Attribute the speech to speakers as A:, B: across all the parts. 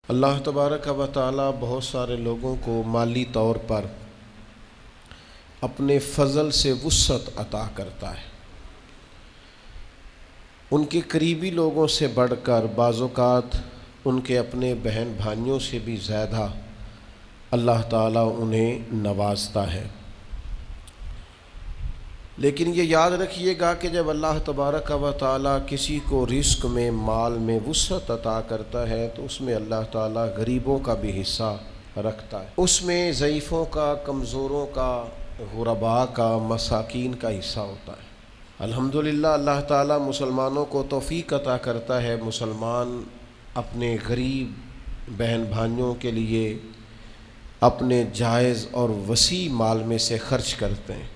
A: اللہ تبارک و تعالی بہت سارے لوگوں کو مالی طور پر اپنے فضل سے وسعت عطا کرتا ہے۔ ان کے قریبی لوگوں سے بڑھ کر بعض اوقات ان کے اپنے بہن بھائیوں سے بھی زیادہ اللہ تعالیٰ انہیں نوازتا ہے۔ لیکن یہ یاد رکھیے گا کہ جب اللہ تبارک و تعالیٰ کسی کو رزق میں، مال میں وسعت عطا کرتا ہے تو اس میں اللہ تعالیٰ غریبوں کا بھی حصہ رکھتا ہے، اس میں ضعیفوں کا، کمزوروں کا، غرباء کا، مساکین کا حصہ ہوتا ہے۔ الحمدللہ اللہ تعالیٰ مسلمانوں کو توفیق عطا کرتا ہے، مسلمان اپنے غریب بہن بھائیوں کے لیے اپنے جائز اور وسیع مال میں سے خرچ کرتے ہیں۔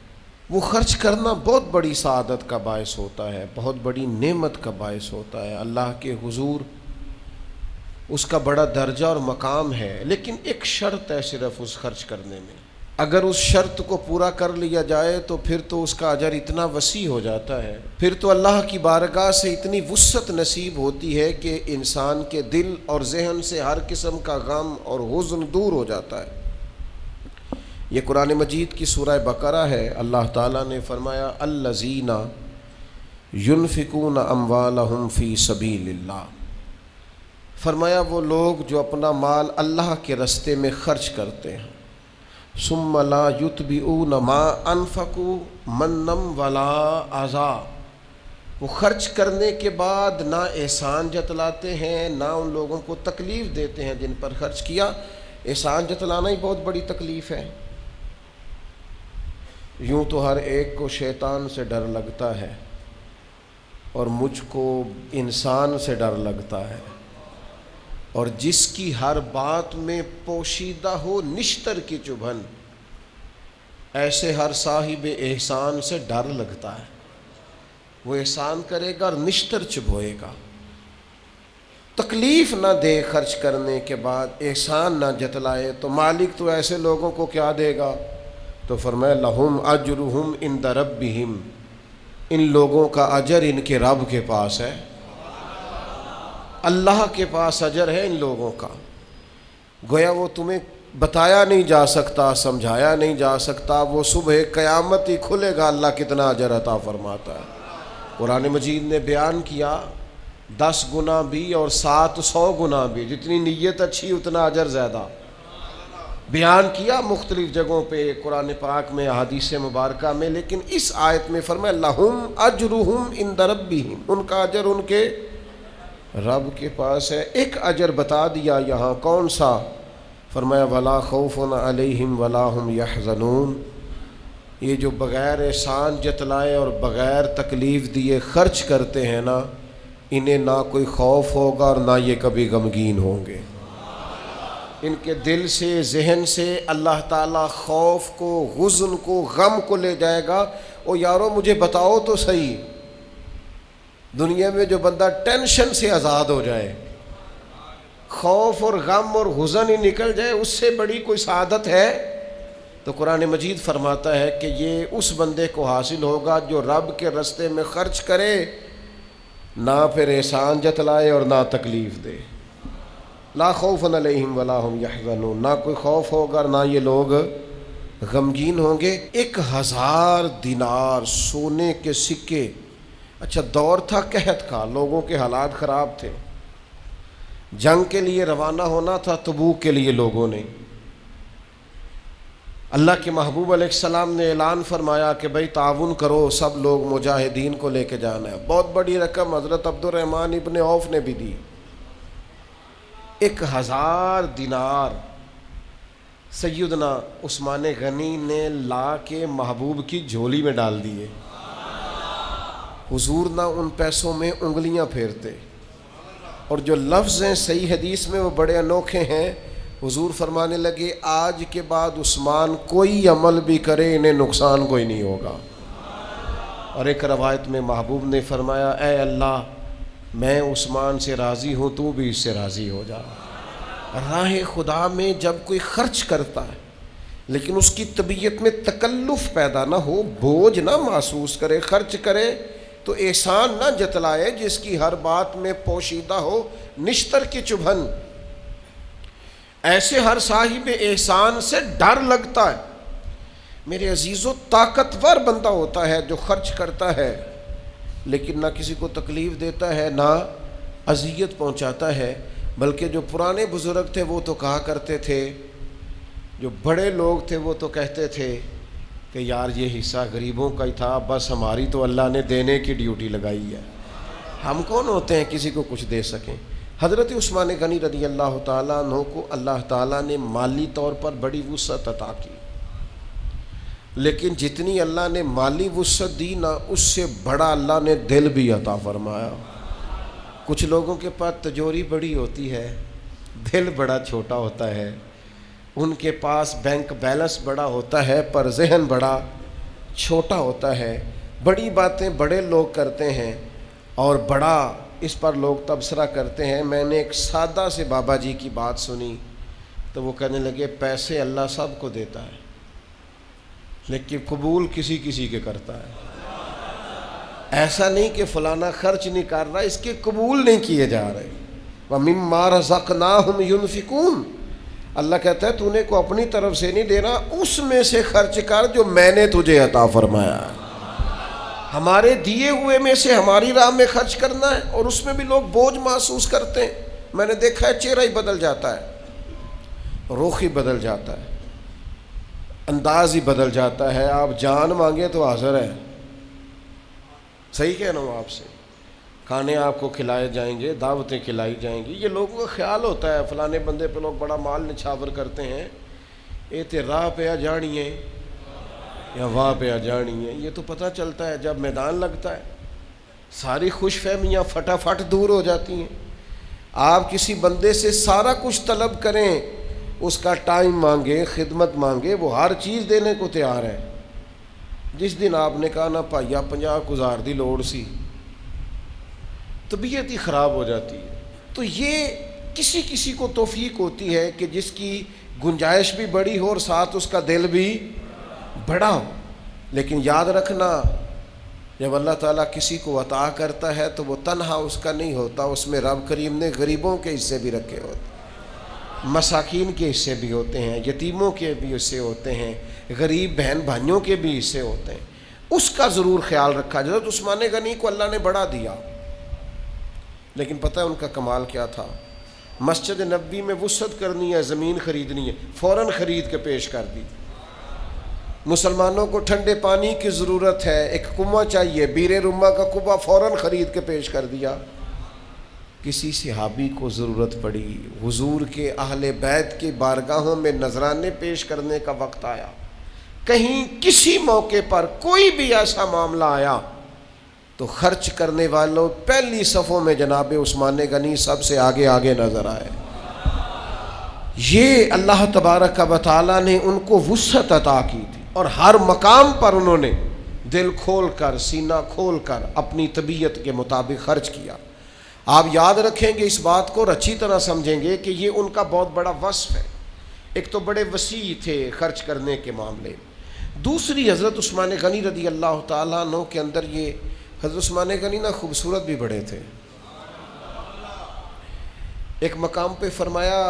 A: وہ خرچ کرنا بہت بڑی سعادت کا باعث ہوتا ہے، بہت بڑی نعمت کا باعث ہوتا ہے، اللہ کے حضور اس کا بڑا درجہ اور مقام ہے۔ لیکن ایک شرط ہے صرف اس خرچ کرنے میں، اگر اس شرط کو پورا کر لیا جائے تو پھر تو اس کا اجر اتنا وسیع ہو جاتا ہے، پھر تو اللہ کی بارگاہ سے اتنی وسعت نصیب ہوتی ہے کہ انسان کے دل اور ذہن سے ہر قسم کا غم اور حزن دور ہو جاتا ہے۔ یہ قرآن مجید کی سورہ بقرہ ہے۔ اللہ تعالیٰ نے فرمایا الذین ينفقون اموالهم فی سبیل اللہ، فرمایا وہ لوگ جو اپنا مال اللہ کے راستے میں خرچ کرتے ہیں، ثم لا یتبعون ما انفقوا منا ولا اذی، وہ خرچ کرنے کے بعد نہ احسان جتلاتے ہیں، نہ ان لوگوں کو تکلیف دیتے ہیں جن پر خرچ کیا۔ احسان جتلانا ہی بہت بڑی تکلیف ہے۔ یوں تو ہر ایک کو شیطان سے ڈر لگتا ہے اور مجھ کو انسان سے ڈر لگتا ہے، اور جس کی ہر بات میں پوشیدہ ہو نشتر کی چبھن، ایسے ہر صاحب احسان سے ڈر لگتا ہے۔ وہ احسان کرے گا اور نشتر چبھوئے گا، تکلیف نہ دے خرچ کرنے کے بعد، احسان نہ جتلائے تو مالک تو ایسے لوگوں کو کیا دے گا؟ تو فرمایا لہم اجرہم عند ربہم، ان لوگوں کا اجر ان کے رب کے پاس ہے، اللہ کے پاس اجر ہے ان لوگوں کا۔ گویا وہ تمہیں بتایا نہیں جا سکتا، سمجھایا نہیں جا سکتا، وہ صبح قیامت ہی کھلے گا اللہ کتنا اجر عطا فرماتا ہے۔ قرآن مجید نے بیان کیا 10 گنا بھی اور 700 گنا بھی، جتنی نیت اچھی اتنا اجر زیادہ، بیان کیا مختلف جگہوں پہ قرآن پاک میں، احادیث مبارکہ میں۔ لیکن اس آیت میں فرمایا لہم اجرہم عند ربہم، ان کا اجر ان کے رب کے پاس ہے۔ ایک اجر بتا دیا یہاں، کون سا؟ فرمایا ولا خوف علیہم ولا ہم یحزنون، یہ جو بغیر احسان جتلائے اور بغیر تکلیف دیے خرچ کرتے ہیں نا، انہیں نہ کوئی خوف ہوگا اور نہ یہ کبھی غمگین ہوں گے۔ ان کے دل سے، ذہن سے اللہ تعالیٰ خوف کو، حزن کو، غم کو لے جائے گا۔ او یارو مجھے بتاؤ تو صحیح، دنیا میں جو بندہ ٹینشن سے آزاد ہو جائے، خوف اور غم اور حزن ہی نکل جائے، اس سے بڑی کوئی سعادت ہے؟ تو قرآن مجید فرماتا ہے کہ یہ اس بندے کو حاصل ہوگا جو رب کے راستے میں خرچ کرے، نہ پھر احسان جتلائے اور نہ تکلیف دے۔ لا خوف علیہم ولا ہم یحزنون، نہ کوئی خوف ہوگا اور نہ یہ لوگ غمگین ہوں گے۔ 1000 دینار سونے کے سکے، اچھا دور تھا قحط کا، لوگوں کے حالات خراب تھے، جنگ کے لیے روانہ ہونا تھا تبوک کے لیے لوگوں نے۔ اللہ کے محبوب علیہ السلام نے اعلان فرمایا کہ بھئی تعاون کرو، سب لوگ مجاہدین کو لے کے جانا ہے۔ بہت بڑی رقم حضرت عبد الرحمن ابن عوف نے بھی دی، 1000 دینار سیدنا عثمان غنی نے لا کے محبوب کی جھولی میں ڈال دیے۔ حضور نہ ان پیسوں میں انگلیاں پھیرتے، اور جو لفظ ہیں صحیح حدیث میں وہ بڑے انوکھے ہیں۔ حضور فرمانے لگے آج کے بعد عثمان کوئی عمل بھی کرے انہیں نقصان کوئی نہیں ہوگا۔ اور ایک روایت میں محبوب نے فرمایا اے اللہ، میں عثمان سے راضی ہوں، تو بھی اس سے راضی ہو جا۔ راہ خدا میں جب کوئی خرچ کرتا ہے لیکن اس کی طبیعت میں تکلف پیدا نہ ہو، بوجھ نہ محسوس کرے، خرچ کرے تو احسان نہ جتلائے، جس کی ہر بات میں پوشیدہ ہو نشتر کی چبھن، ایسے ہر صاحب احسان سے ڈر لگتا ہے۔ میرے عزیزو، طاقتور بندہ ہوتا ہے جو خرچ کرتا ہے لیکن نہ کسی کو تکلیف دیتا ہے نہ اذیت پہنچاتا ہے، بلکہ جو پرانے بزرگ تھے وہ تو کہا کرتے تھے، جو بڑے لوگ تھے وہ تو کہتے تھے کہ یار یہ حصہ غریبوں کا ہی تھا، بس ہماری تو اللہ نے دینے کی ڈیوٹی لگائی ہے، ہم کون ہوتے ہیں کسی کو کچھ دے سکیں۔ حضرت عثمان غنی رضی اللہ تعالیٰ عنہ کو اللہ تعالیٰ نے مالی طور پر بڑی وسعت عطا کی، لیکن جتنی اللہ نے مالی وسعت دی نا، اس سے بڑا اللہ نے دل بھی عطا فرمایا۔ کچھ لوگوں کے پاس تجوری بڑی ہوتی ہے، دل بڑا چھوٹا ہوتا ہے، ان کے پاس بینک بیلنس بڑا ہوتا ہے پر ذہن بڑا چھوٹا ہوتا ہے۔ بڑی باتیں بڑے لوگ کرتے ہیں اور بڑا اس پر لوگ تبصرہ کرتے ہیں۔ میں نے ایک سادہ سے بابا جی کی بات سنی تو وہ کہنے لگے پیسے اللہ سب کو دیتا ہے لیکن قبول کسی کسی کے کرتا ہے۔ ایسا نہیں کہ فلانا خرچ نہیں کر رہا، اس کے قبول نہیں کیے جا رہے۔ وَمِمَّا رَزَقْنَاهُمْ يُنْفِقُونَ، اللہ کہتا ہے تو نے کو اپنی طرف سے نہیں دینا، اس میں سے خرچ کر جو میں نے تجھے عطا فرمایا ہے۔ ہمارے دیے ہوئے میں سے ہماری راہ میں خرچ کرنا ہے، اور اس میں بھی لوگ بوجھ محسوس کرتے ہیں۔ میں نے دیکھا ہے چہرہ ہی بدل جاتا ہے، رخ ہی بدل جاتا ہے، انداز ہی بدل جاتا ہے۔ آپ جان مانگے تو حاضر ہے، صحیح کہہ رہا ہوں آپ سے، کھانے آپ کو کھلائے جائیں گے، دعوتیں کھلائی جائیں گی۔ یہ لوگوں کا خیال ہوتا ہے فلانے بندے پہ لوگ بڑا مال نچھاور کرتے ہیں، اے تے راہ پہ آ جانی ہے یا واہ پہ آ جانی ہے۔ یہ تو پتہ چلتا ہے جب میدان لگتا ہے، ساری خوش فہمیاں فٹافٹ دور ہو جاتی ہیں۔ آپ کسی بندے سے سارا کچھ طلب کریں، اس کا ٹائم مانگے، خدمت مانگے، وہ ہر چیز دینے کو تیار ہے۔ جس دن آپ نے کہا نا پائیا 50 گزار دی لوڑ سی، طبیعت ہی خراب ہو جاتی ہے۔ تو یہ کسی کسی کو توفیق ہوتی ہے کہ جس کی گنجائش بھی بڑی ہو اور ساتھ اس کا دل بھی بڑا ہو، لیکن یاد رکھنا جب اللہ تعالیٰ کسی کو عطا کرتا ہے تو وہ تنہا اس کا نہیں ہوتا، اس میں رب کریم نے غریبوں کے حصے بھی رکھے ہوتے ہیں، مساکین کے حصے بھی ہوتے ہیں، یتیموں کے بھی حصے ہوتے ہیں، غریب بہن بھائیوں کے بھی حصے ہوتے ہیں۔ اس کا ضرور خیال رکھا جائے۔ حضرت عثمان غنی کو اللہ نے بڑا دیا، لیکن پتہ ہے ان کا کمال کیا تھا؟ مسجد نبوی میں وسعت کرنی ہے، زمین خریدنی ہے، فوراً خرید کے پیش کر دی۔ مسلمانوں کو ٹھنڈے پانی کی ضرورت ہے، ایک کنواں چاہیے، بیر رما کا کنواں فوراً خرید کے پیش کر دیا۔ کسی صحابی کو ضرورت پڑی، حضور کے اہل بیت کی بارگاہوں میں نذرانے پیش کرنے کا وقت آیا، کہیں کسی موقع پر کوئی بھی ایسا معاملہ آیا تو خرچ کرنے والوں پہلی صفوں میں جناب عثمان غنی سب سے آگے آگے نظر آئے۔ یہ اللہ تبارک و تعالیٰ نے ان کو وسعت عطا کی تھی، اور ہر مقام پر انہوں نے دل کھول کر، سینہ کھول کر اپنی طبیعت کے مطابق خرچ کیا۔ آپ یاد رکھیں گے اس بات کو اور اچھی طرح سمجھیں گے کہ یہ ان کا بہت بڑا وصف ہے۔ ایک تو بڑے وسیع تھے خرچ کرنے کے معاملے، دوسری حضرت عثمان غنی رضی اللہ تعالیٰ عنہ کے اندر یہ حضرت عثمان غنی نہ خوبصورت بھی بڑے تھے۔ ایک مقام پہ فرمایا،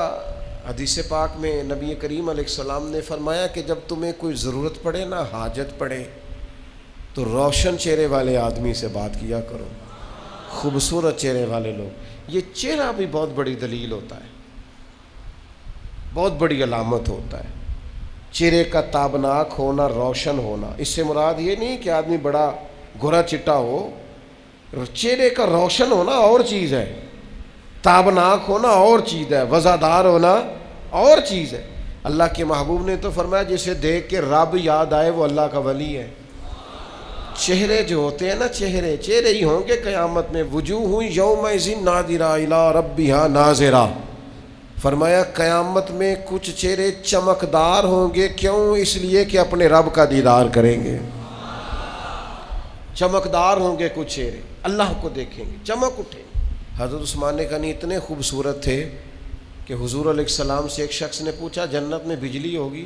A: حدیث پاک میں نبی کریم علیہ السلام نے فرمایا کہ جب تمہیں کوئی ضرورت پڑے نا، حاجت پڑے، تو روشن چہرے والے آدمی سے بات کیا کرو، خوبصورت چہرے والے لوگ۔ یہ چہرہ بھی بہت بڑی دلیل ہوتا ہے، بہت بڑی علامت ہوتا ہے، چہرے کا تابناک ہونا، روشن ہونا۔ اس سے مراد یہ نہیں کہ آدمی بڑا گورا چٹا ہو، چہرے کا روشن ہونا اور چیز ہے، تابناک ہونا اور چیز ہے، وزادار ہونا اور چیز ہے۔ اللہ کے محبوب نے تو فرمایا جسے دیکھ کے رب یاد آئے وہ اللہ کا ولی ہے۔ چہرے جو ہوتے ہیں نا، چہرے ہی ہوں گے قیامت میں، وجوہ یومئذ ناظرہ الی ربہا ناظرہ۔ فرمایا قیامت میں کچھ چہرے چمکدار ہوں گے، کیوں؟ اس لیے کہ اپنے رب کا دیدار کریں گے۔ چمکدار ہوں گے کچھ چہرے، اللہ کو دیکھیں گے، چمک اٹھیں گے۔ حضرت عثمان غنی اتنے خوبصورت تھے کہ حضور علیہ السلام سے ایک شخص نے پوچھا جنت میں بجلی ہوگی؟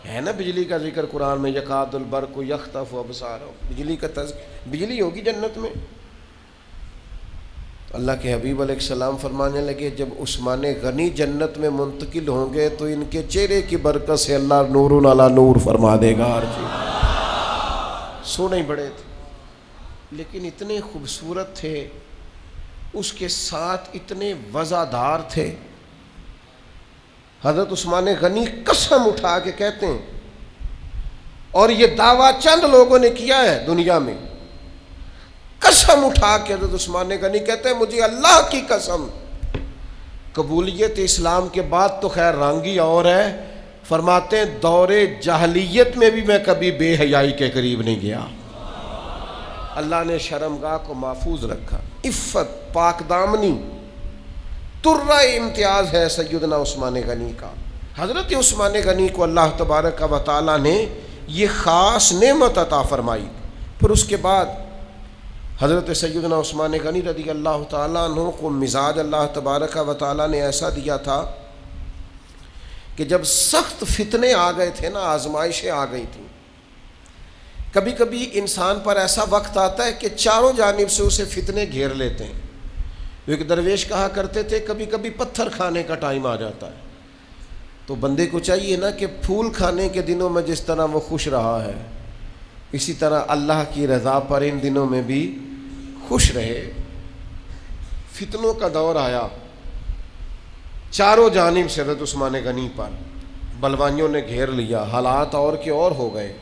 A: ہے نا بجلی کا ذکر قرآن میں، یکاد البرق یخطف ابصارہم، بجلی کا بجلی ہوگی جنت میں؟ اللہ کے حبیب علیہ السلام فرمانے لگے جب عثمان غنی جنت میں منتقل ہوں گے تو ان کے چہرے کی برکت سے اللہ نور علی نور فرما دے گا ہر چیز۔ سونے بڑے تھے لیکن اتنے خوبصورت تھے، اس کے ساتھ اتنے وزادار تھے۔ حضرت عثمان غنی قسم اٹھا کے کہتے ہیں، اور یہ دعویٰ چند لوگوں نے کیا ہے دنیا میں، قسم اٹھا کے حضرت عثمان غنی کہتے ہیں مجھے اللہ کی قسم، قبولیت اسلام کے بعد تو خیر رنگی اور ہے، فرماتے ہیں دور جاہلیت میں بھی میں کبھی بے حیائی کے قریب نہیں گیا۔ اللہ نے شرمگاہ کو محفوظ رکھا، عفت، پاک دامنی، ترہ امتیاز ہے سیدنا عثمان غنی کا۔ حضرت عثمان غنی کو اللہ تبارک و تعالیٰ نے یہ خاص نعمت عطا فرمائی۔ پھر اس کے بعد حضرت سیدنا عثمان غنی رضی اللہ تعالیٰ عنہ کو مزاج اللہ تبارک و تعالیٰ نے ایسا دیا تھا کہ جب سخت فتنے آ گئے تھے نا، آزمائشیں آ گئی تھیں، کبھی کبھی انسان پر ایسا وقت آتا ہے کہ چاروں جانب سے اسے فتنے گھیر لیتے ہیں۔ ایک درویش کہا کرتے تھے کبھی کبھی پتھر کھانے کا ٹائم آ جاتا ہے، تو بندے کو چاہیے نا کہ پھول کھانے کے دنوں میں جس طرح وہ خوش رہا ہے، اسی طرح اللہ کی رضا پر ان دنوں میں بھی خوش رہے۔ فتنوں کا دور آیا، چاروں جانب سے حضرت عثمان غنی پر بلوائیوں نے گھیر لیا، حالات اور کے اور ہو گئے،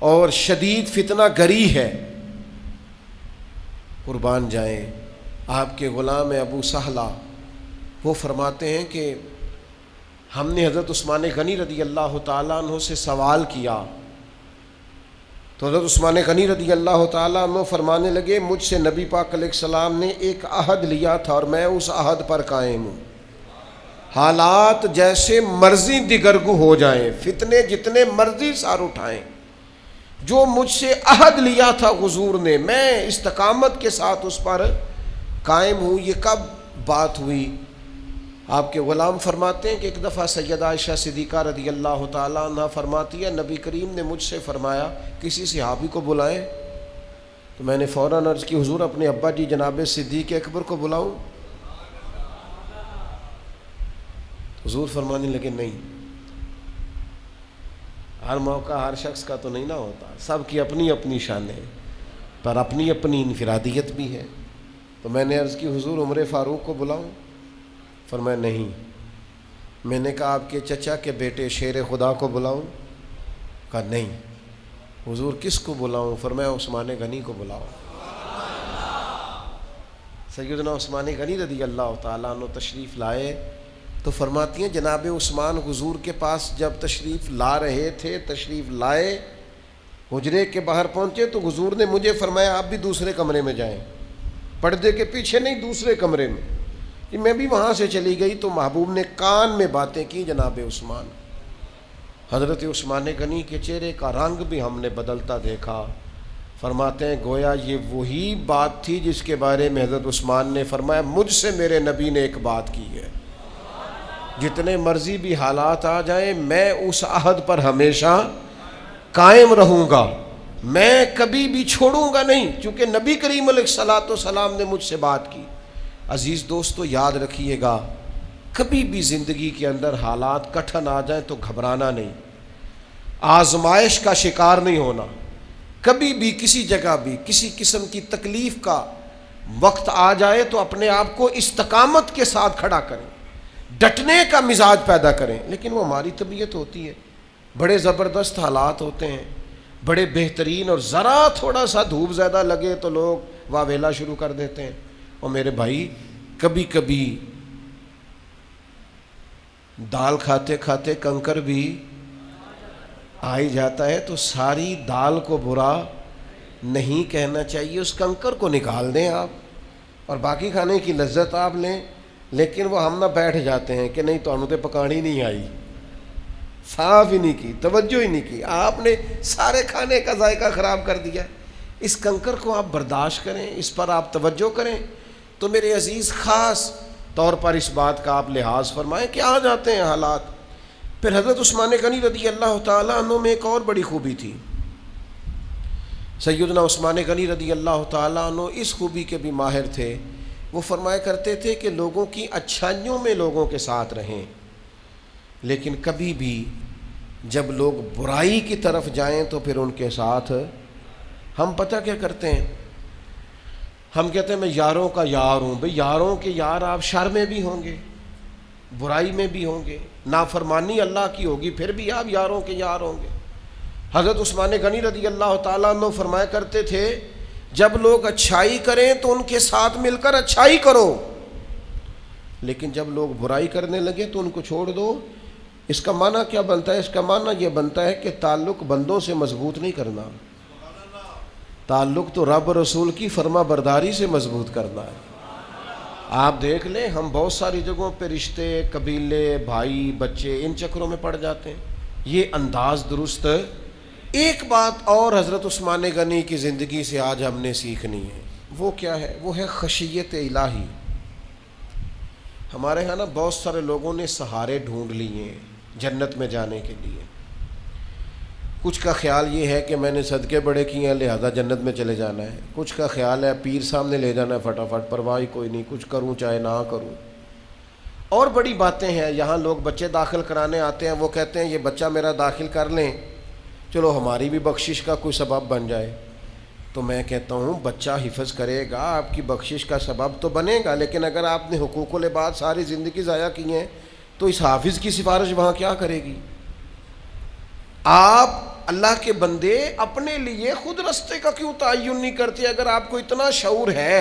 A: اور شدید فتنہ گری ہے۔ قربان جائیں آپ کے غلام ابو سہلہ، وہ فرماتے ہیں کہ ہم نے حضرت عثمان غنی رضی اللہ تعالیٰ عنہ سے سوال کیا تو حضرت عثمان غنی رضی اللہ تعالیٰ عنہ فرمانے لگے مجھ سے نبی پاک علیہ السلام نے ایک عہد لیا تھا اور میں اس عہد پر قائم ہوں، حالات جیسے مرضی دگرگو ہو جائیں، فتنے جتنے مرضی سار اٹھائیں، جو مجھ سے عہد لیا تھا حضور نے میں استقامت کے ساتھ اس پر قائم ہوں۔ یہ کب بات ہوئی؟ آپ کے غلام فرماتے ہیں کہ ایک دفعہ سیدہ عائشہ صدیقہ رضی اللہ تعالیٰ عنہ فرماتی ہے نبی کریم نے مجھ سے فرمایا کسی صحابی کو بلائیں، تو میں نے فوراً عرض کی حضور اپنے ابا جی جناب صدیق اکبر کو بلاؤں؟ حضور فرمانے لگے نہیں، ہر موقع ہر شخص کا تو نہیں نہ ہوتا، سب کی اپنی اپنی شان ہے، پر اپنی اپنی انفرادیت بھی ہے۔ تو میں نے عرض کی حضور عمر فاروق کو بلاؤں؟ فرمایا نہیں۔ میں نے کہا آپ کے چچا کے بیٹے شیر خدا کو بلاؤں؟ کہا نہیں۔ حضور کس کو بلاؤں؟ فرمایا عثمان غنی کو بلاؤ۔ سیدنا عثمان غنی رضی اللہ تعالیٰ عنہ تشریف لائے تو فرماتی ہیں جناب عثمان حضور کے پاس جب تشریف لا رہے تھے، تشریف لائے، حجرے کے باہر پہنچے تو حضور نے مجھے فرمایا آپ بھی دوسرے کمرے میں جائیں، پردے کے پیچھے نہیں، دوسرے کمرے میں۔ کہ میں بھی وہاں سے چلی گئی تو محبوب نے کان میں باتیں کی جناب عثمان۔ حضرت عثمان غنی کے چہرے کا رنگ بھی ہم نے بدلتا دیکھا۔ فرماتے ہیں گویا یہ وہی بات تھی جس کے بارے میں حضرت عثمان نے فرمایا مجھ سے میرے نبی نے ایک بات کی ہے، جتنے مرضی بھی حالات آ جائیں میں اس عہد پر ہمیشہ قائم رہوں گا، میں کبھی بھی چھوڑوں گا نہیں، چونکہ نبی کریم علیہ الصلوۃ والسلام نے مجھ سے بات کی۔ عزیز دوستو یاد رکھیے گا، کبھی بھی زندگی کے اندر حالات کٹھن آ جائیں تو گھبرانا نہیں، آزمائش کا شکار نہیں ہونا، کبھی بھی کسی جگہ بھی کسی قسم کی تکلیف کا وقت آ جائے تو اپنے آپ کو استقامت کے ساتھ کھڑا کریں، ڈٹنے کا مزاج پیدا کریں۔ لیکن وہ ہماری طبیعت ہوتی ہے، بڑے زبردست حالات ہوتے ہیں، بڑے بہترین، اور ذرا تھوڑا سا دھوپ زیادہ لگے تو لوگ واویلا شروع کر دیتے ہیں۔ اور میرے بھائی کبھی کبھی دال کھاتے کھاتے کنکر بھی آ ہی جاتا ہے، تو ساری دال کو برا نہیں کہنا چاہیے، اس کنکر کو نکال دیں آپ اور باقی کھانے کی لذت آپ لیں۔ لیکن وہ ہم نہ بیٹھ جاتے ہیں کہ نہیں تو انہوں نے پکانی نہیں آئی، صاف ہی نہیں کی، توجہ ہی نہیں کی، آپ نے سارے کھانے کا ذائقہ خراب کر دیا۔ اس کنکر کو آپ برداشت کریں، اس پر آپ توجہ کریں۔ تو میرے عزیز خاص طور پر اس بات کا آپ لحاظ فرمائیں کہ آ جاتے ہیں حالات۔ پھر حضرت عثمان غنی رضی اللہ تعالیٰ عنہ میں ایک اور بڑی خوبی تھی، سیدنا عثمان غنی رضی اللہ تعالیٰ عنہ اس خوبی کے بھی ماہر تھے، وہ فرمایا کرتے تھے کہ لوگوں کی اچھائیوں میں لوگوں کے ساتھ رہیں، لیکن کبھی بھی جب لوگ برائی کی طرف جائیں تو پھر ان کے ساتھ ہم پتہ کیا کرتے ہیں، ہم کہتے ہیں میں یاروں کا یار ہوں۔ بھئی یاروں کے یار آپ شر میں بھی ہوں گے، برائی میں بھی ہوں گے، نافرمانی اللہ کی ہوگی پھر بھی آپ یاروں کے یار ہوں گے۔ حضرت عثمان غنی رضی اللہ تعالیٰ عنہ فرمایا کرتے تھے جب لوگ اچھائی کریں تو ان کے ساتھ مل کر اچھائی کرو، لیکن جب لوگ برائی کرنے لگے تو ان کو چھوڑ دو۔ اس کا معنی کیا بنتا ہے؟ اس کا معنی یہ بنتا ہے کہ تعلق بندوں سے مضبوط نہیں کرنا، تعلق تو رب رسول کی فرما برداری سے مضبوط کرنا ہے۔ آپ دیکھ لیں ہم بہت ساری جگہوں پہ رشتے، قبیلے، بھائی، بچے ان چکروں میں پڑ جاتے ہیں، یہ انداز درست ہے۔ ایک بات اور حضرت عثمان غنی کی زندگی سے آج ہم نے سیکھنی ہے، وہ کیا ہے؟ وہ ہے خشیت الہی۔ ہمارے ہاں نا بہت سارے لوگوں نے سہارے ڈھونڈ لیے ہیں جنت میں جانے کے لیے۔ کچھ کا خیال یہ ہے کہ میں نے صدقے بڑے کیے ہیں لہذا جنت میں چلے جانا ہے، کچھ کا خیال ہے پیر سامنے لے جانا ہے فٹافٹ، پرواہ کوئی نہیں، کچھ کروں چاہے نہ کروں۔ اور بڑی باتیں ہیں، یہاں لوگ بچے داخل کرانے آتے ہیں، وہ کہتے ہیں یہ بچہ میرا داخل کر لیں، چلو ہماری بھی بخشش کا کوئی سبب بن جائے۔ تو میں کہتا ہوں بچہ حفظ کرے گا، آپ کی بخشش کا سبب تو بنے گا، لیکن اگر آپ نے حقوق العباد ساری زندگی ضائع کی ہیں تو اس حافظ کی سفارش وہاں کیا کرے گی؟ آپ اللہ کے بندے اپنے لیے خود رستے کا کیوں تعین نہیں کرتے؟ اگر آپ کو اتنا شعور ہے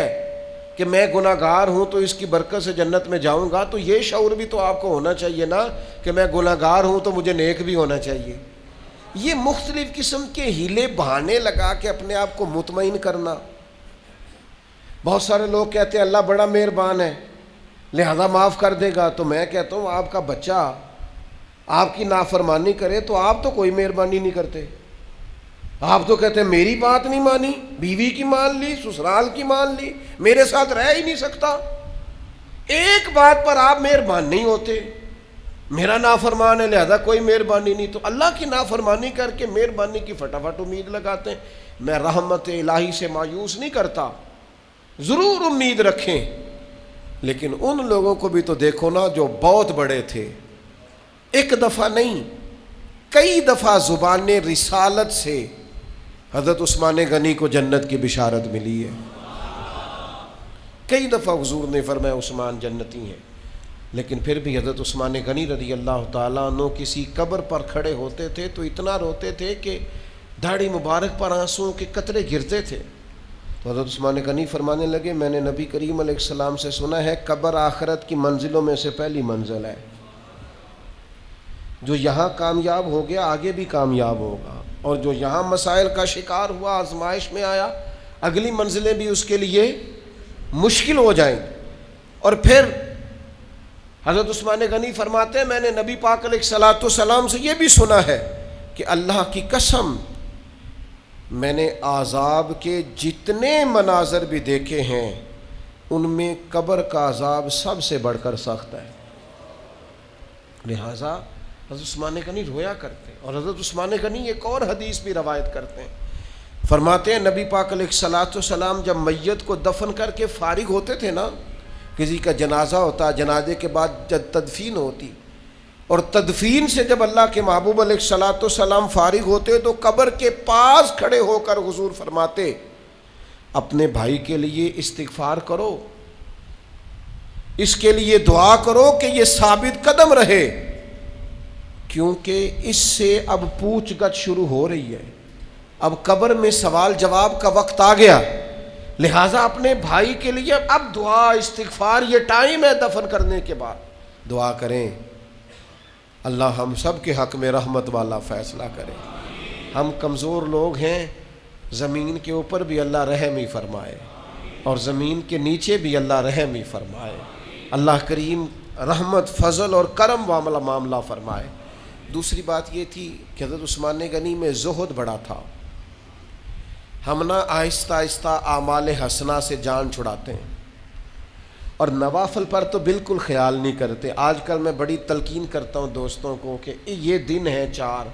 A: کہ میں گناہ گار ہوں تو اس کی برکت سے جنت میں جاؤں گا، تو یہ شعور بھی تو آپ کو ہونا چاہیے نا کہ میں گناہ گار ہوں تو مجھے نیک بھی ہونا چاہیے۔ یہ مختلف قسم کے ہیلے بہانے لگا کے اپنے آپ کو مطمئن کرنا۔ بہت سارے لوگ کہتے ہیں اللہ بڑا مہربان ہے لہذا معاف کر دے گا، تو میں کہتا ہوں آپ کا بچہ آپ کی نافرمانی کرے تو آپ تو کوئی مہربانی نہیں کرتے، آپ تو کہتے ہیں میری بات نہیں مانی، بیوی کی مان لی، سسرال کی مان لی، میرے ساتھ رہ ہی نہیں سکتا، ایک بات پر آپ مہربان نہیں ہوتے، میرا نافرمان ہے لہذا کوئی مہربانی نہیں۔ تو اللہ کی نافرمانی کر کے مہربانی کی فٹافٹ امید لگاتے ہیں۔ میں رحمت الہی سے مایوس نہیں کرتا، ضرور امید رکھیں، لیکن ان لوگوں کو بھی تو دیکھو نا جو بہت بڑے تھے، ایک دفعہ نہیں کئی دفعہ زبان رسالت سے حضرت عثمان غنی کو جنت کی بشارت ملی ہے، کئی دفعہ حضور نے فرمایا عثمان جنتی ہیں، لیکن پھر بھی حضرت عثمان غنی رضی اللہ تعالیٰ عنہ کسی قبر پر کھڑے ہوتے تھے تو اتنا روتے تھے کہ داڑھی مبارک پر آنسوؤں کے قطرے گرتے تھے۔ تو حضرت عثمان غنی فرمانے لگے میں نے نبی کریم علیہ السلام سے سنا ہے قبر آخرت کی منزلوں میں سے پہلی منزل ہے، جو یہاں کامیاب ہو گیا آگے بھی کامیاب ہوگا، اور جو یہاں مسائل کا شکار ہوا، آزمائش میں آیا، اگلی منزلیں بھی اس کے لیے مشکل ہو جائیں۔ اور پھر حضرت عثمان غنی فرماتے ہیں میں نے نبی پاک علیہ الصلوۃ والسلام سے یہ بھی سنا ہے کہ اللہ کی قسم میں نے عذاب کے جتنے مناظر بھی دیکھے ہیں ان میں قبر کا عذاب سب سے بڑھ کر سخت ہے۔ لہٰذا حضرت عثمان غنی رویا کرتے ہیں، اور حضرت عثمان غنی ایک اور حدیث بھی روایت کرتے ہیں، فرماتے ہیں نبی پاک علیہ الصلوۃ والسلام جب میت کو دفن کر کے فارغ ہوتے تھے نا، کسی کا جنازہ ہوتا، جنازے کے بعد جب تدفین ہوتی، اور تدفین سے جب اللہ کے محبوب علیہ الصلوۃ والسلام فارغ ہوتے تو قبر کے پاس کھڑے ہو کر حضور فرماتے اپنے بھائی کے لیے استغفار کرو، اس کے لیے دعا کرو کہ یہ ثابت قدم رہے، کیونکہ اس سے اب پوچھ گچھ شروع ہو رہی ہے، اب قبر میں سوال جواب کا وقت آ گیا، لہٰذا اپنے بھائی کے لیے اب دعا استغفار یہ ٹائم ہے دفن کرنے کے بعد دعا کریں۔ اللہ ہم سب کے حق میں رحمت والا فیصلہ کرے۔ ہم کمزور لوگ ہیں، زمین کے اوپر بھی اللہ رحم ہی فرمائے اور زمین کے نیچے بھی اللہ رحم ہی فرمائے، اللہ کریم رحمت فضل اور کرم والا معاملہ فرمائے۔ دوسری بات یہ تھی کہ حضرت عثمان غنی میں زہد بڑا تھا۔ ہم نہ آہستہ آہستہ اعمال حسنہ سے جان چھڑاتے ہیں اور نوافل پر تو بالکل خیال نہیں کرتے۔ آج کل میں بڑی تلقین کرتا ہوں دوستوں کو کہ یہ دن ہے 4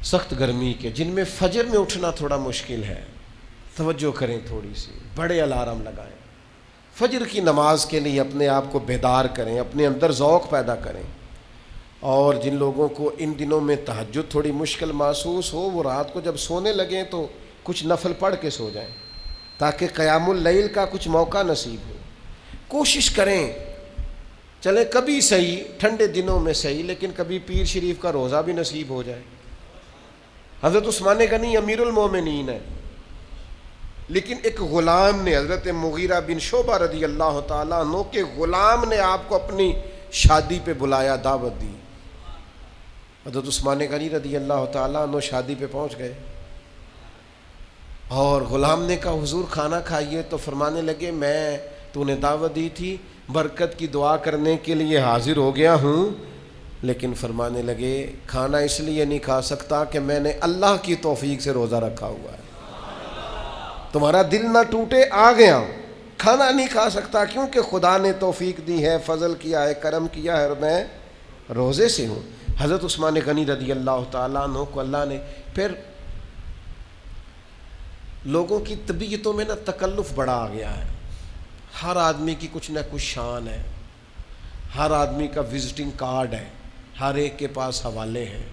A: سخت گرمی کے، جن میں فجر میں اٹھنا تھوڑا مشکل ہے، توجہ کریں تھوڑی سی، بڑے الارم لگائیں، فجر کی نماز کے لیے اپنے آپ کو بیدار کریں، اپنے اندر ذوق پیدا کریں۔ اور جن لوگوں کو ان دنوں میں تہجد تھوڑی مشکل محسوس ہو، وہ رات کو جب سونے لگیں تو کچھ نفل پڑھ کے سو جائیں تاکہ قیام اللیل کا کچھ موقع نصیب ہو۔ کوشش کریں، چلیں کبھی صحیح، ٹھنڈے دنوں میں صحیح، لیکن کبھی پیر شریف کا روزہ بھی نصیب ہو جائے۔ حضرت عثمان غنی امیر المومنین ہے، لیکن ایک غلام نے، حضرت مغیرہ بن شعبہ رضی اللہ تعالیٰ عنہ کے غلام نے آپ کو اپنی شادی پہ بلایا، دعوت دی۔ حضرت عثمان غنی رضی اللہ تعالیٰ عنہ شادی پہ پہنچ گئے اور غلام نے کہا حضور کھانا کھائیے، تو فرمانے لگے میں تو نے دعوت دی تھی، برکت کی دعا کرنے کے لیے حاضر ہو گیا ہوں، لیکن فرمانے لگے کھانا اس لیے نہیں کھا سکتا کہ میں نے اللہ کی توفیق سے روزہ رکھا ہوا ہے، تمہارا دل نہ ٹوٹے، آ گیا ہوں، کھانا نہیں کھا سکتا کیونکہ خدا نے توفیق دی ہے، فضل کیا ہے، کرم کیا ہے، اور میں روزے سے ہوں۔ حضرت عثمان غنی رضی اللہ تعالیٰ عنہ کو اللہ نے پھر لوگوں کی طبیعتوں میں نا تکلف بڑا آ گیا ہے، ہر آدمی کی کچھ نہ کچھ شان ہے، ہر آدمی کا وزٹنگ کارڈ ہے، ہر ایک کے پاس حوالے ہیں۔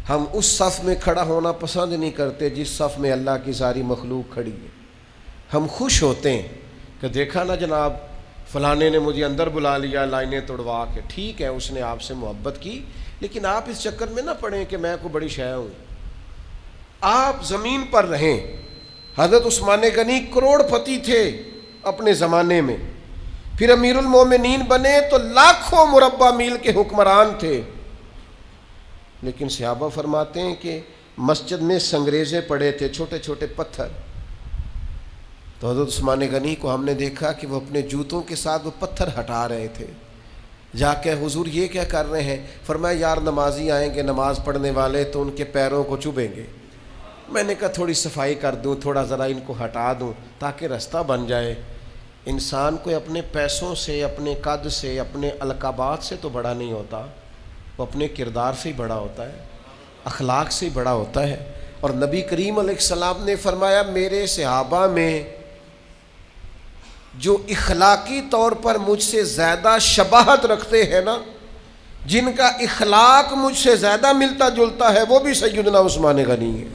A: ہم اس صف میں کھڑا ہونا پسند نہیں کرتے جس صف میں اللہ کی ساری مخلوق کھڑی ہے، ہم خوش ہوتے ہیں کہ دیکھا نا جناب فلانے نے مجھے اندر بلا لیا لائنیں توڑوا کے، ٹھیک ہے اس نے آپ سے محبت کی، لیکن آپ اس چکر میں نہ پڑیں کہ میں کوئی بڑی شے ہوں، آپ زمین پر رہیں۔ حضرت عثمان غنی کروڑ پتی تھے اپنے زمانے میں، پھر امیر المومنین بنے تو لاکھوں مربع میل کے حکمران تھے، لیکن صحابہ فرماتے ہیں کہ مسجد میں سنگریزے پڑے تھے، چھوٹے چھوٹے پتھر، تو حضرت عثمان غنی کو ہم نے دیکھا کہ وہ اپنے جوتوں کے ساتھ وہ پتھر ہٹا رہے تھے، جا کے حضور یہ کیا کر رہے ہیں؟ فرمایا یار نمازی آئیں گے نماز پڑھنے والے تو ان کے پیروں کو چبھیں گے، میں نے کہا تھوڑی صفائی کر دوں، تھوڑا ذرا ان کو ہٹا دوں تاکہ رستہ بن جائے۔ انسان کوئی اپنے پیسوں سے، اپنے قد سے، اپنے القابات سے تو بڑا نہیں ہوتا، وہ اپنے کردار سے ہی بڑا ہوتا ہے، اخلاق سے ہی بڑا ہوتا ہے۔ اور نبی کریم علیہ السلام نے فرمایا میرے صحابہ میں جو اخلاقی طور پر مجھ سے زیادہ شباہت رکھتے ہیں نا، جن کا اخلاق مجھ سے زیادہ ملتا جلتا ہے، وہ بھی سیدنا عثمان غنی ہے۔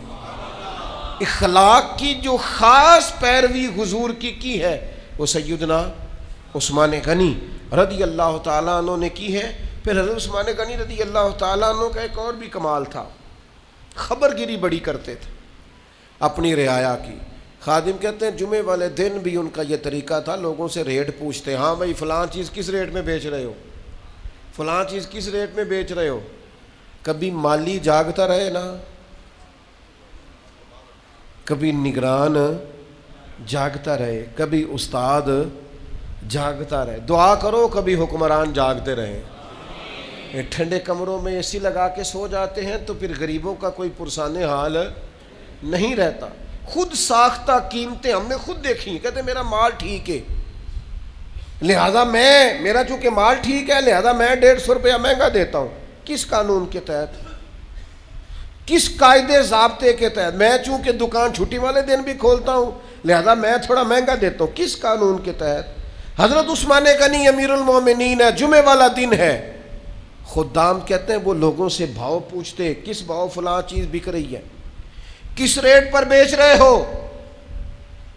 A: اخلاق کی جو خاص پیروی حضور کی ہے وہ سیدنا عثمان غنی رضی اللہ تعالیٰ عنہ نے کی ہے۔ پھر حضرت عثمان غنی رضی اللہ تعالیٰ عنہ کا ایک اور بھی کمال تھا، خبر گیری بڑی کرتے تھے اپنی رعایا کی۔ خادم کہتے ہیں جمعے والے دن بھی ان کا یہ طریقہ تھا، لوگوں سے ریٹ پوچھتے، ہاں بھائی فلاں چیز کس ریٹ میں بیچ رہے ہو، فلاں چیز کس ریٹ میں بیچ رہے ہو۔ کبھی مالی جاگتا رہے نا، کبھی نگران جاگتا رہے، کبھی استاد جاگتا رہے۔ دعا کرو کبھی حکمران جاگتے رہے۔ ٹھنڈے کمروں میں اے سی لگا کے سو جاتے ہیں تو پھر غریبوں کا کوئی پرسان حال نہیں رہتا۔ خود ساختہ قیمتیں ہم نے خود دیکھی، کہتے میرا مال ٹھیک ہے لہذا میرا چونکہ مال ٹھیک ہے لہذا میں 150 روپیہ مہنگا دیتا ہوں۔ کس قانون کے تحت، کس قاعدے ضابطے کے تحت؟ میں چونکہ دکان چھٹی والے دن بھی کھولتا ہوں لہذا میں تھوڑا مہنگا دیتا ہوں، کس قانون کے تحت؟ حضرت عثمان غنی امیر المومنین ہے، جمعے والا دن ہے، خدام کہتے ہیں وہ لوگوں سے بھاؤ پوچھتے، کس بھاؤ فلاں چیز بک رہی ہے، کس ریٹ پر بیچ رہے ہو۔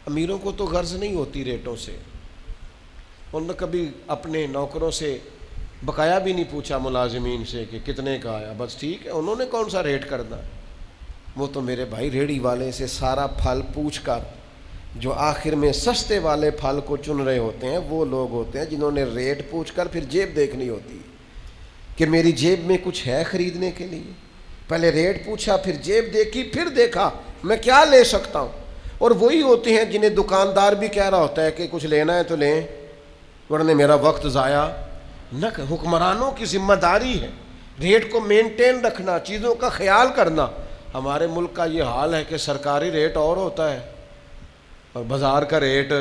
A: امیروں کو تو غرض نہیں ہوتی ریٹوں سے، انہوں نے کبھی اپنے نوکروں سے بقایا بھی نہیں پوچھا، ملازمین سے کہ کتنے کا آیا، بس ٹھیک ہے، انہوں نے کون سا ریٹ کرنا۔ وہ تو میرے بھائی ریڑھی والے سے سارا پھل پوچھ کر جو آخر میں سستے والے پھل کو چن رہے ہوتے ہیں وہ لوگ ہوتے ہیں جنہوں نے ریٹ پوچھ کر پھر جیب دیکھنی ہوتی ہے کہ میری جیب میں کچھ ہے خریدنے کے لیے۔ پہلے ریٹ پوچھا، پھر جیب دیکھی، پھر دیکھا میں کیا لے سکتا ہوں۔ اور وہی ہوتے ہیں جنہیں دکاندار بھی کہہ رہا ہوتا ہے کہ کچھ لینا ہے تو لیں ورنہ میرا وقت ضائع نہ کر۔ حکمرانوں کی ذمہ داری ہے ریٹ کو مینٹین رکھنا، چیزوں کا خیال کرنا۔ ہمارے ملک کا یہ حال ہے کہ سرکاری ریٹ اور ہوتا ہے اور بازار کا ریٹ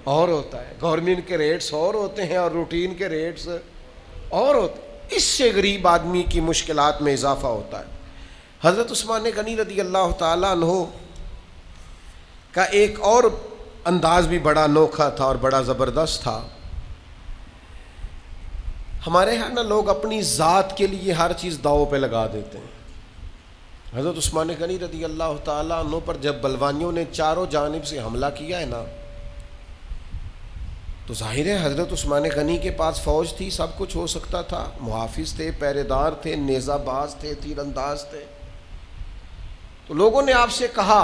A: اور ہوتا ہے، گورنمنٹ کے ریٹس اور ہوتے ہیں اور روٹین کے ریٹس اور ہوتے ہیں۔ اس سے غریب آدمی کی مشکلات میں اضافہ ہوتا ہے۔ حضرت عثمان غنی رضی اللہ تعالیٰ عنہ کا ایک اور انداز بھی بڑا انوکھا تھا اور بڑا زبردست تھا. ہمارے یہاں نا لوگ اپنی ذات کے لیے ہر چیز داؤ پہ لگا دیتے ہیں. حضرت عثمان غنی رضی اللہ تعالیٰ عنہ پر جب بلوانیوں نے چاروں جانب سے حملہ کیا ہے نا، تو ظاہر ہے حضرت عثمان غنی کے پاس فوج تھی، سب کچھ ہو سکتا تھا، محافظ تھے، پہرے دار تھے، نیزہ باز تھے، تیر انداز تھے. تو لوگوں نے آپ سے کہا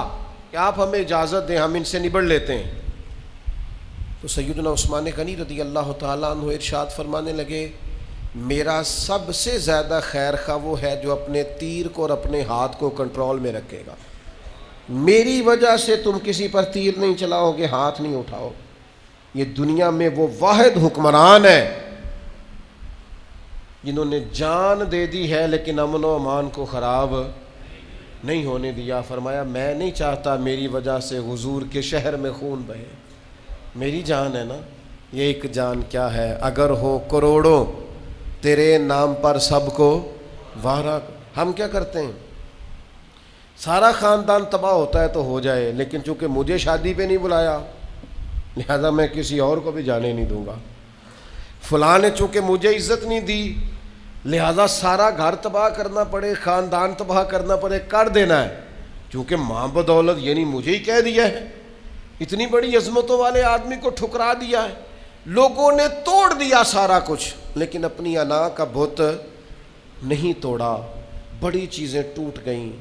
A: کہ آپ ہمیں اجازت دیں، ہم ان سے نبڑ لیتے ہیں. تو سیدنا عثمان غنی رضی اللہ تعالیٰ عنہ ارشاد فرمانے لگے، میرا سب سے زیادہ خیر خواہ وہ ہے جو اپنے تیر کو اور اپنے ہاتھ کو کنٹرول میں رکھے گا. میری وجہ سے تم کسی پر تیر نہیں چلاؤ گے، ہاتھ نہیں اٹھاؤ. یہ دنیا میں وہ واحد حکمران ہے جنہوں نے جان دے دی ہے لیکن امن و امان کو خراب نہیں ہونے دیا. فرمایا میں نہیں چاہتا میری وجہ سے حضور کے شہر میں خون بہے. میری جان ہے نا، یہ ایک جان کیا ہے، اگر ہو کروڑوں تیرے نام پر سب کو وارا. ہم کیا کرتے ہیں، سارا خاندان تباہ ہوتا ہے تو ہو جائے، لیکن چونکہ مجھے شادی پہ نہیں بلایا لہذا میں کسی اور کو بھی جانے نہیں دوں گا. فلاں نے چونکہ مجھے عزت نہیں دی لہذا سارا گھر تباہ کرنا پڑے، خاندان تباہ کرنا پڑے، کر دینا ہے. چونکہ ماں بدولت یعنی مجھے ہی کہہ دیا ہے، اتنی بڑی عظمتوں والے آدمی کو ٹھکرا دیا ہے. لوگوں نے توڑ دیا سارا کچھ لیکن اپنی انا کا بت نہیں توڑا. بڑی چیزیں ٹوٹ گئیں،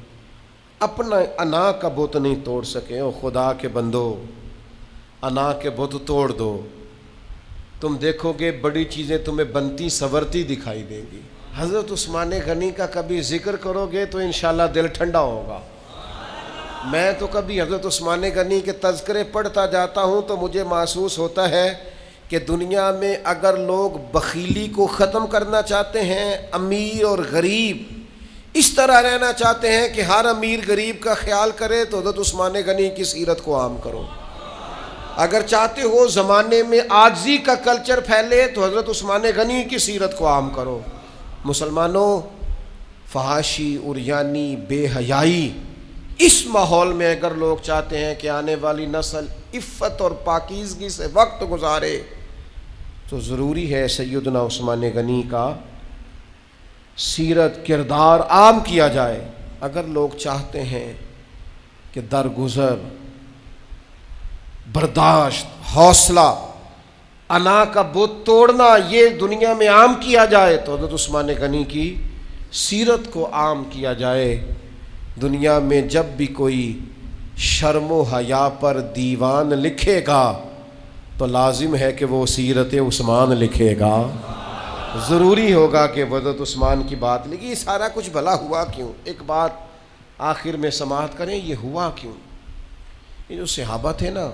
A: اپنا انا کا بت نہیں توڑ سکے. او خدا کے بندو، انا کے بت توڑ دو، تم دیکھو گے بڑی چیزیں تمہیں بنتی سنورتی دکھائی دیں گی. حضرت عثمان غنی کا کبھی ذکر کرو گے تو انشاءاللہ دل ٹھنڈا ہوگا. میں تو کبھی حضرت عثمان غنی کے تذکرے پڑھتا جاتا ہوں تو مجھے محسوس ہوتا ہے کہ دنیا میں اگر لوگ بخیلی کو ختم کرنا چاہتے ہیں، امیر اور غریب اس طرح رہنا چاہتے ہیں کہ ہر امیر غریب کا خیال کرے، تو حضرت عثمان غنی کی سیرت کو عام کرو. اگر چاہتے ہو زمانے میں عاجزی کا کلچر پھیلے تو حضرت عثمان غنی کی سیرت کو عام کرو. مسلمانوں، فحاشی، عریانی، بے حیائی، اس ماحول میں اگر لوگ چاہتے ہیں کہ آنے والی نسل عفت اور پاکیزگی سے وقت گزارے تو ضروری ہے سیدنا عثمان غنی کا سیرت کردار عام کیا جائے. اگر لوگ چاہتے ہیں کہ درگزر، برداشت، حوصلہ، انا کا بت توڑنا یہ دنیا میں عام کیا جائے تو حضرت عثمان غنی کی سیرت کو عام کیا جائے. دنیا میں جب بھی کوئی شرم و حیا پر دیوان لکھے گا تو لازم ہے کہ وہ سیرت عثمان لکھے گا. ضروری ہوگا کہ حضرت عثمان کی بات لکھی. یہ سارا کچھ بھلا ہوا کیوں؟ ایک بات آخر میں سماعت کریں، یہ ہوا کیوں؟ یہ جو صحابہ تھے نا،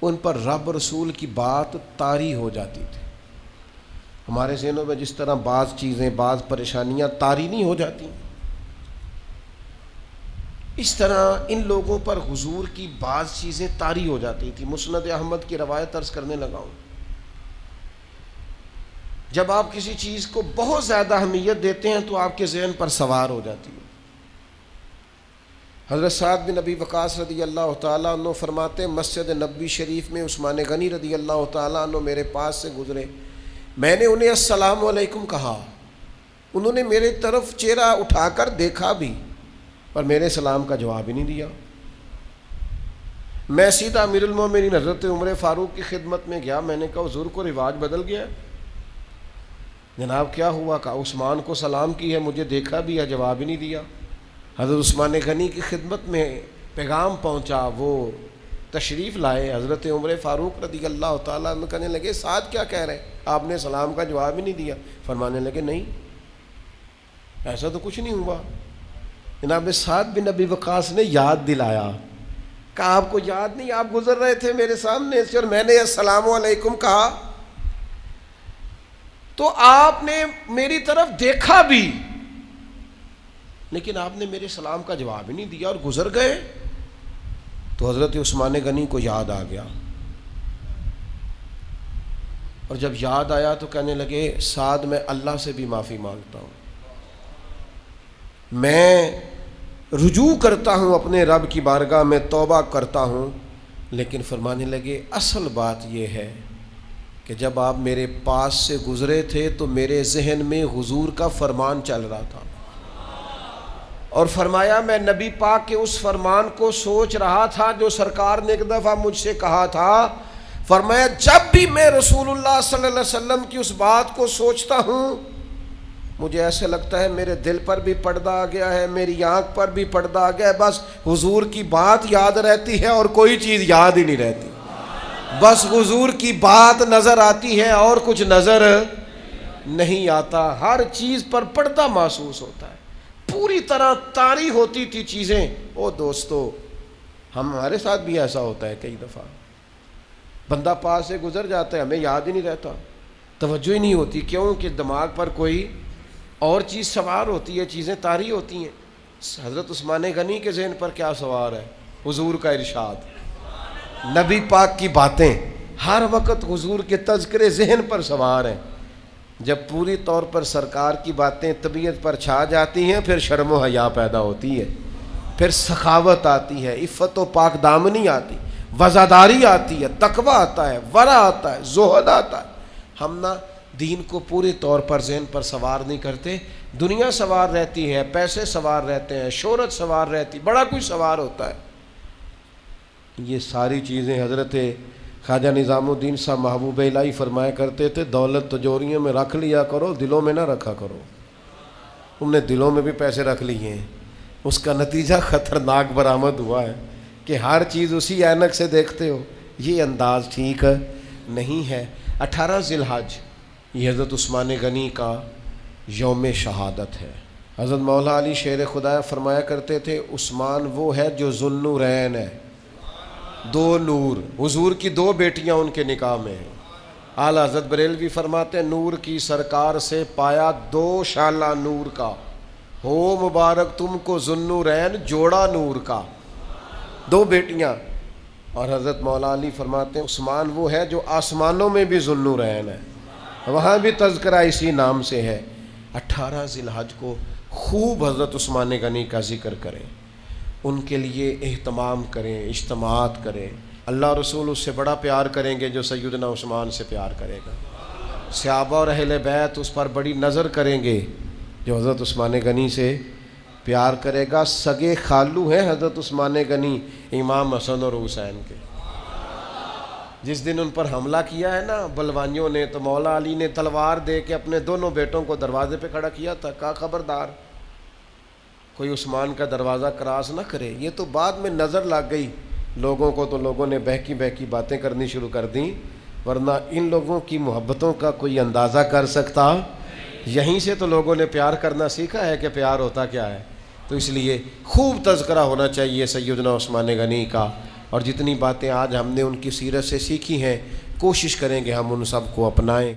A: ان پر رب رسول کی بات طاری ہو جاتی تھی. ہمارے ذہنوں میں جس طرح بعض چیزیں، بعض پریشانیاں طاری نہیں ہو جاتی، اس طرح ان لوگوں پر حضور کی بعض چیزیں طاری ہو جاتی تھی. مسند احمد کی روایت عرض کرنے لگا ہوں. جب آپ کسی چیز کو بہت زیادہ اہمیت دیتے ہیں تو آپ کے ذہن پر سوار ہو جاتی ہے. حضرت سعد بن ابی وقاص رضی اللہ تعالیٰ عنہ فرماتے ہیں، مسجد نبوی شریف میں عثمان غنی رضی اللہ تعالیٰ عنہ میرے پاس سے گزرے. میں نے انہیں السلام علیکم کہا. انہوں نے میرے طرف چہرہ اٹھا کر دیکھا بھی پر میرے سلام کا جواب ہی نہیں دیا. میں سیدھا امیر المومنین حضرت عمر فاروق کی خدمت میں گیا. میں نے کہا حضور کو رواج بدل گیا. جناب کیا ہوا؟ کہا عثمان کو سلام کی ہے، مجھے دیکھا بھی ہے، جواب ہی نہیں دیا. حضرت عثمان غنی کی خدمت میں پیغام پہنچا، وہ تشریف لائے. حضرت عمر فاروق رضی اللہ تعالیٰ عنہ کہنے لگے سعد کیا کہہ رہے ہیں؟ آپ نے سلام کا جواب ہی نہیں دیا. فرمانے لگے نہیں، ایسا تو کچھ نہیں ہوا. جناب سعد بن ابی وقاص نے یاد دلایا. کہا آپ کو یاد نہیں؟ آپ گزر رہے تھے میرے سامنے سے اور میں نے السلام علیکم کہا تو آپ نے میری طرف دیکھا بھی لیکن آپ نے میرے سلام کا جواب ہی نہیں دیا اور گزر گئے. تو حضرت عثمان غنی کو یاد آ گیا اور جب یاد آیا تو کہنے لگے سعد میں اللہ سے بھی معافی مانگتا ہوں. میں رجوع کرتا ہوں اپنے رب کی بارگاہ میں، توبہ کرتا ہوں، لیکن فرمانے لگے اصل بات یہ ہے کہ جب آپ میرے پاس سے گزرے تھے تو میرے ذہن میں حضور کا فرمان چل رہا تھا، اور فرمایا میں نبی پاک کے اس فرمان کو سوچ رہا تھا جو سرکار نے ایک دفعہ مجھ سے کہا تھا۔ فرمایا جب بھی میں رسول اللہ صلی اللہ علیہ وسلم کی اس بات کو سوچتا ہوں مجھے ایسے لگتا ہے میرے دل پر بھی پردہ آ گیا ہے، میری آنکھ پر بھی پردہ آ گیا ہے، بس حضور کی بات یاد رہتی ہے اور کوئی چیز یاد ہی نہیں رہتی، بس حضور کی بات نظر آتی ہے اور کچھ نظر نہیں آتا، ہر چیز پر پردہ محسوس ہوتا ہے، پوری طرح طاری ہوتی تھی چیزیں۔ او دوستو، ہمارے ساتھ بھی ایسا ہوتا ہے، کئی دفعہ بندہ پاس سے گزر جاتا ہے ہمیں یاد ہی نہیں رہتا، توجہ ہی نہیں ہوتی، کیوں کہ دماغ پر کوئی اور چیز سوار ہوتی ہے، چیزیں طاری ہوتی ہیں۔ حضرت عثمان غنی کے ذہن پر کیا سوار ہے؟ حضور کا ارشاد، نبی پاک کی باتیں، ہر وقت حضور کے تذکرے ذہن پر سوار ہیں۔ جب پوری طور پر سرکار کی باتیں طبیعت پر چھا جاتی ہیں پھر شرم و حیا پیدا ہوتی ہے، پھر سخاوت آتی ہے، عفت و پاک دامنی آتی، وزاداری آتی ہے، تقوی آتا ہے، ورع آتا ہے، زہد آتا ہے۔ ہم نہ دین کو پوری طور پر ذہن پر سوار نہیں کرتے، دنیا سوار رہتی ہے، پیسے سوار رہتے ہیں، شہرت سوار رہتی، بڑا کچھ سوار ہوتا ہے۔ یہ ساری چیزیں حضرت خواجہ نظام الدین صاحب محبوب الہی فرمایا کرتے تھے، دولت تجوریوں میں رکھ لیا کرو، دلوں میں نہ رکھا کرو۔ تم نے دلوں میں بھی پیسے رکھ لیے ہیں، اس کا نتیجہ خطرناک برآمد ہوا ہے کہ ہر چیز اسی اینک سے دیکھتے ہو، یہ انداز ٹھیک نہیں ہے۔ 18 ذی الحج یہ حضرت عثمان غنی کا یوم شہادت ہے۔ حضرت مولا علی شیر خدا فرمایا کرتے تھے عثمان وہ ہے جو ذوالنورین ہے، دو نور، حضور کی دو بیٹیاں ان کے نکاح میں ہیں۔ اعلیٰ حضرت بریلوی فرماتے ہیں نور کی سرکار سے پایا دو شالہ نور کا، ہو مبارک تم کو ذوالنورین جوڑا نور کا، دو بیٹیاں۔ اور حضرت مولا علی فرماتے ہیں عثمان وہ ہے جو آسمانوں میں بھی ذوالنورین ہے، وہاں بھی تذکرہ اسی نام سے ہے۔ 18 ذی الحج کو خوب حضرت عثمان غنی کا ذکر کریں، ان کے لیے اہتمام کریں، اجتماعات کریں۔ اللہ رسول اس سے بڑا پیار کریں گے جو سیدنا عثمان سے پیار کرے گا، صحابہ اور اہل بیت اس پر بڑی نظر کریں گے جو حضرت عثمان غنی سے پیار کرے گا۔ سگے خالو ہیں حضرت عثمان غنی امام حسن اور حسین کے۔ جس دن ان پر حملہ کیا ہے نا بلوانیوں نے، تو مولا علی نے تلوار دے کے اپنے دونوں بیٹوں کو دروازے پہ کھڑا کیا تھا، کہا خبردار کوئی عثمان کا دروازہ کراس نہ کرے۔ یہ تو بعد میں نظر لگ گئی لوگوں کو، تو لوگوں نے بہکی بہکی باتیں کرنی شروع کر دیں، ورنہ ان لوگوں کی محبتوں کا کوئی اندازہ کر سکتا؟ یہیں سے تو لوگوں نے پیار کرنا سیکھا ہے کہ پیار ہوتا کیا ہے۔ تو اس لیے خوب تذکرہ ہونا چاہیے سیدنا عثمان غنی کا، اور جتنی باتیں آج ہم نے ان کی سیرت سے سیکھی ہیں کوشش کریں گے ہم ان سب کو اپنائیں۔